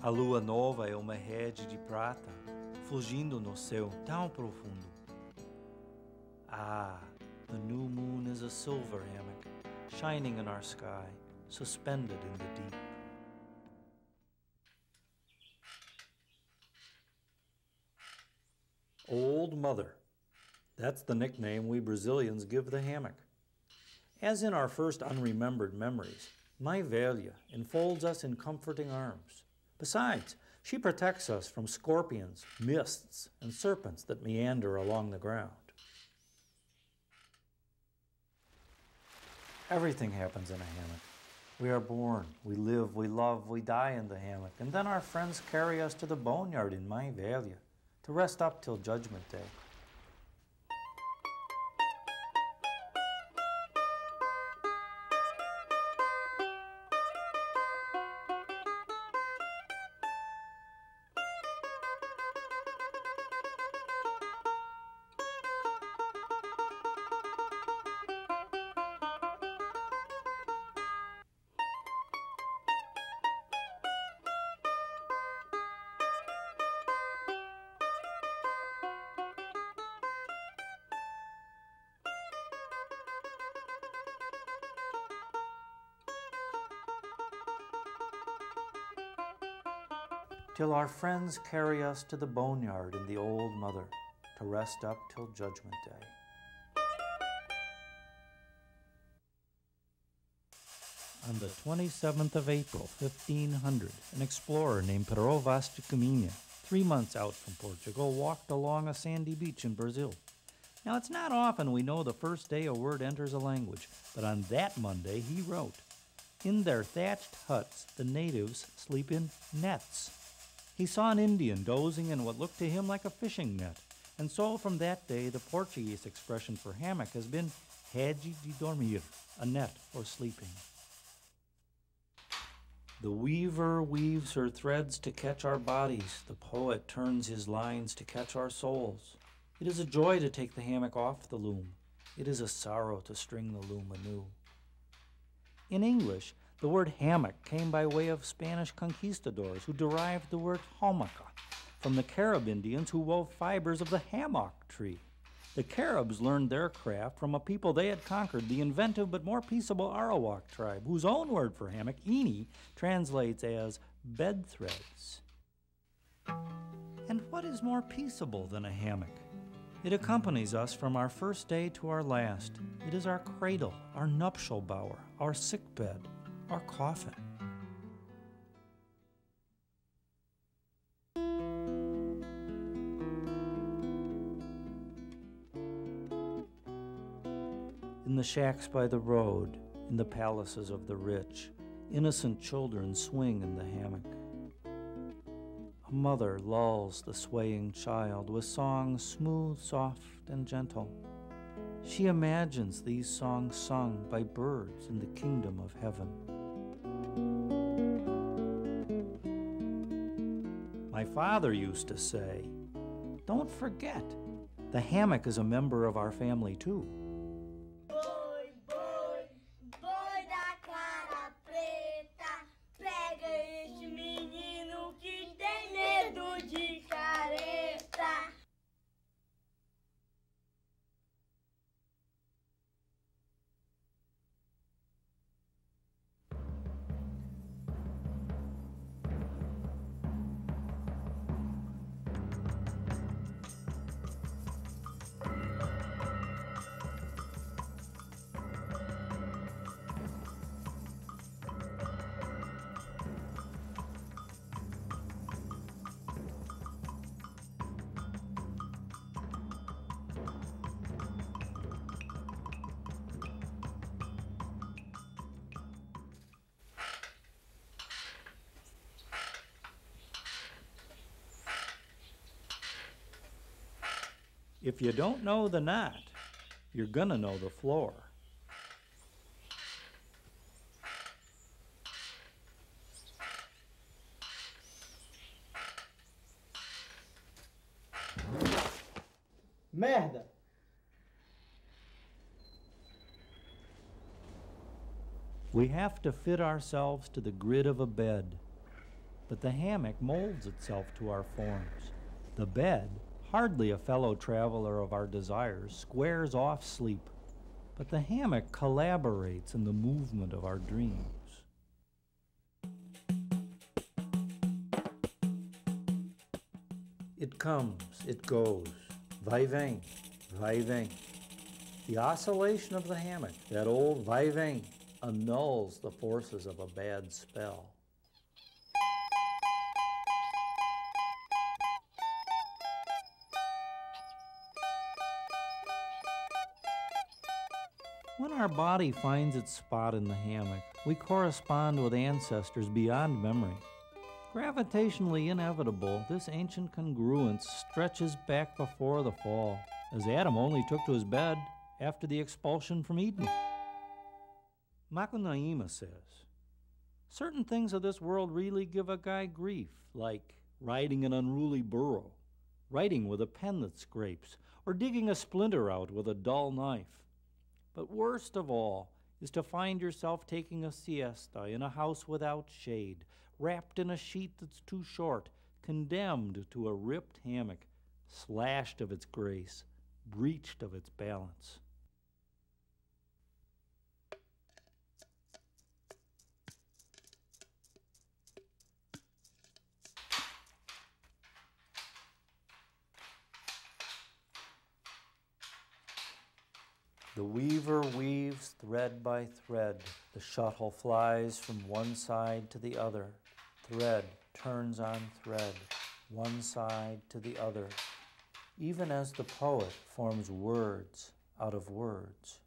A lua nova é uma rede de prata, fugindo no céu tão profundo. Ah, the new moon is a silver hammock, shining in our sky, suspended in the deep. Old Mother. That's the nickname we Brazilians give the hammock. As in our first unremembered memories, Mãe Velha enfolds us in comforting arms. Besides, she protects us from scorpions, mists, and serpents that meander along the ground. Everything happens in a hammock. We are born, we live, we love, we die in the hammock, and then our friends carry us to the boneyard in Mãe Velha to rest up till Judgment Day. Till our friends carry us to the boneyard in the Old Mother to rest up till Judgment Day. On the 27th of April, 1500, an explorer named Pero Vaz de Caminha, 3 months out from Portugal, walked along a sandy beach in Brazil. Now, it's not often we know the first day a word enters a language, but on that Monday he wrote, "In their thatched huts, the natives sleep in nets." He saw an Indian dozing in what looked to him like a fishing net, and so from that day the Portuguese expression for hammock has been rede de dormir, a net for sleeping. The weaver weaves her threads to catch our bodies, the poet turns his lines to catch our souls. It is a joy to take the hammock off the loom. It is a sorrow to string the loom anew. In English, the word hammock came by way of Spanish conquistadors who derived the word hamaca from the Carib Indians who wove fibers of the hammock tree. The Caribs learned their craft from a people they had conquered, the inventive but more peaceable Arawak tribe, whose own word for hammock, ini, translates as bed threads. And what is more peaceable than a hammock? It accompanies us from our first day to our last. It is our cradle, our nuptial bower, our sickbed, our coffin. In the shacks by the road, in the palaces of the rich, innocent children swing in the hammock. A mother lulls the swaying child with songs smooth, soft, and gentle. She imagines these songs sung by birds in the kingdom of heaven. My father used to say, "Don't forget, the hammock is a member of our family too." Boi, boi, boi da cara preta, pega esse menino que tem medo de careta. If you don't know the knot, you're gonna know the floor. Merda! We have to fit ourselves to the grid of a bed. but the hammock molds itself to our forms. The bed, hardly a fellow traveler of our desires, squares off sleep, but the hammock collaborates in the movement of our dreams. It comes, it goes, va-et-vient, va-et-vient. The oscillation of the hammock, that old va-et-vient, annuls the forces of a bad spell. When our body finds its spot in the hammock, we correspond with ancestors beyond memory. Gravitationally inevitable, this ancient congruence stretches back before the fall, as Adam only took to his bed after the expulsion from Eden. Makunaima says, certain things of this world really give a guy grief, like riding an unruly burro, writing with a pen that scrapes, or digging a splinter out with a dull knife. But worst of all is to find yourself taking a siesta in a house without shade, wrapped in a sheet that's too short, condemned to a ripped hammock, slashed of its grace, breached of its balance. The weaver weaves thread by thread. The shuttle flies from one side to the other. Thread turns on thread, one side to the other, even as the poet forms words out of words.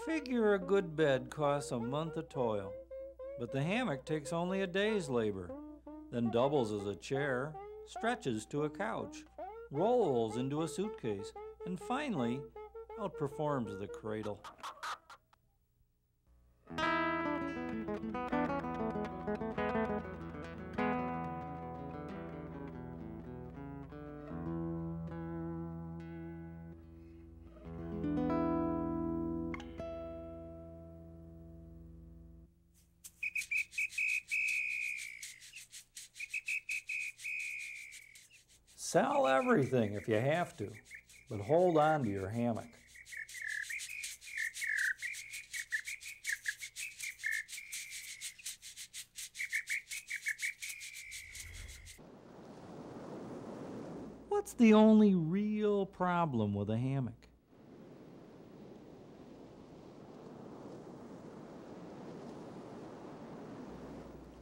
Figure a good bed costs a month of toil, but the hammock takes only a day's labor, then doubles as a chair, stretches to a couch, rolls into a suitcase, and finally outperforms the cradle. Sell everything if you have to, but hold on to your hammock. What's the only real problem with a hammock?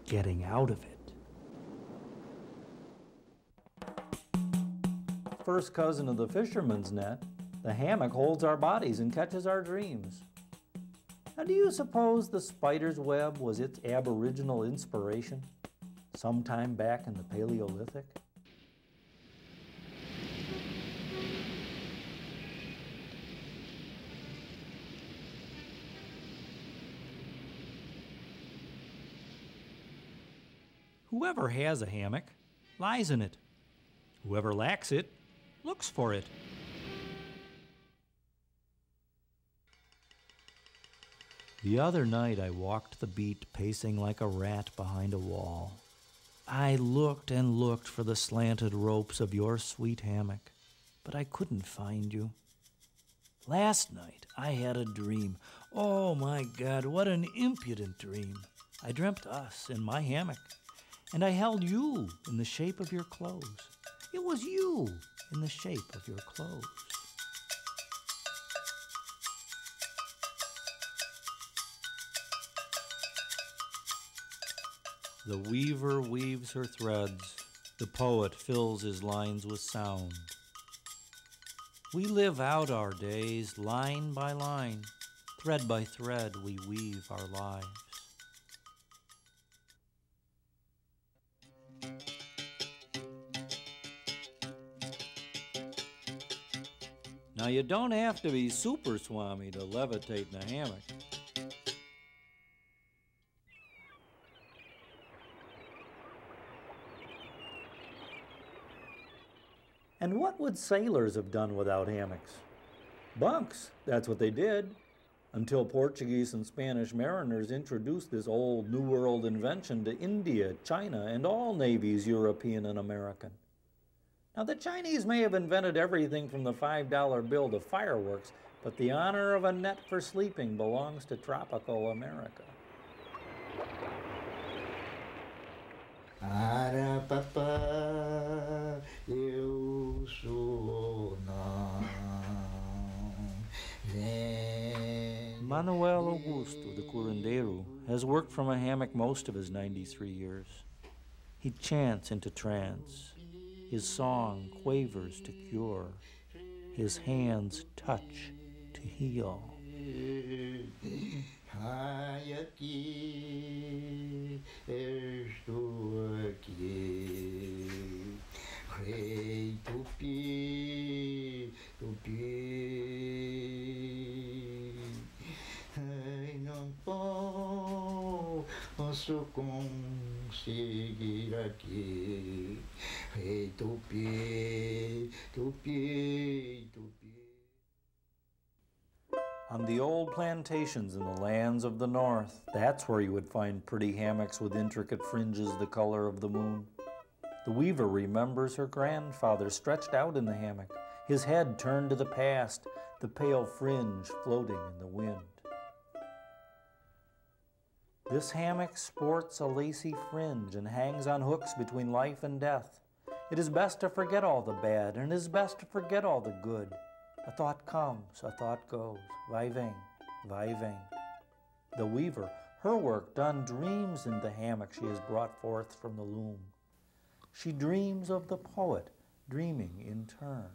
Getting out of it. First cousin of the fisherman's net, the hammock holds our bodies and catches our dreams. Now, do you suppose the spider's web was its aboriginal inspiration sometime back in the Paleolithic? Whoever has a hammock lies in it. Whoever lacks it looks for it. The other night I walked the beat, pacing like a rat behind a wall. I looked and looked for the slanted ropes of your sweet hammock, but I couldn't find you. Last night I had a dream. Oh my God, what an impudent dream. I dreamt us in my hammock, and I held you in the shape of your clothes. It was you in the shape of your clothes. The weaver weaves her threads. The poet fills his lines with sound. We live out our days line by line. Thread by thread we weave our lives. Now you don't have to be super Swami to levitate in a hammock. And what would sailors have done without hammocks? Bunks, that's what they did. Until Portuguese and Spanish mariners introduced this old New World invention to India, China, and all navies, European and American. Now, the Chinese may have invented everything from the $5 bill to fireworks, but the honor of a net for sleeping belongs to tropical America. Manuel Augusto, the curandero, has worked from a hammock most of his 93 years. He chants into trance. His song quavers to cure. His hands touch to heal. Posso conseguir aqui, rei Tupi, Tupi, Tupi. On the old plantations in the lands of the north, that's where you would find pretty hammocks with intricate fringes the color of the moon. The weaver remembers her grandfather stretched out in the hammock, his head turned to the past, the pale fringe floating in the wind. This hammock sports a lacy fringe and hangs on hooks between life and death. It is best to forget all the bad, and it is best to forget all the good. A thought comes, a thought goes, vai vem, vai vem. The weaver, her work done, dreams in the hammock she has brought forth from the loom. She dreams of the poet, dreaming in turn.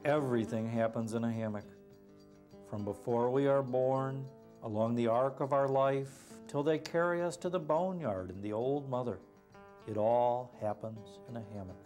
Everything happens in a hammock. From before we are born, along the arc of our life, till they carry us to the boneyard in the old mother. It all happens in a hammock.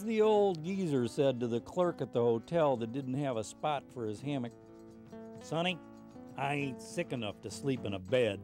The old geezer said to the clerk at the hotel that didn't have a spot for his hammock, "Sonny, I ain't sick enough to sleep in a bed.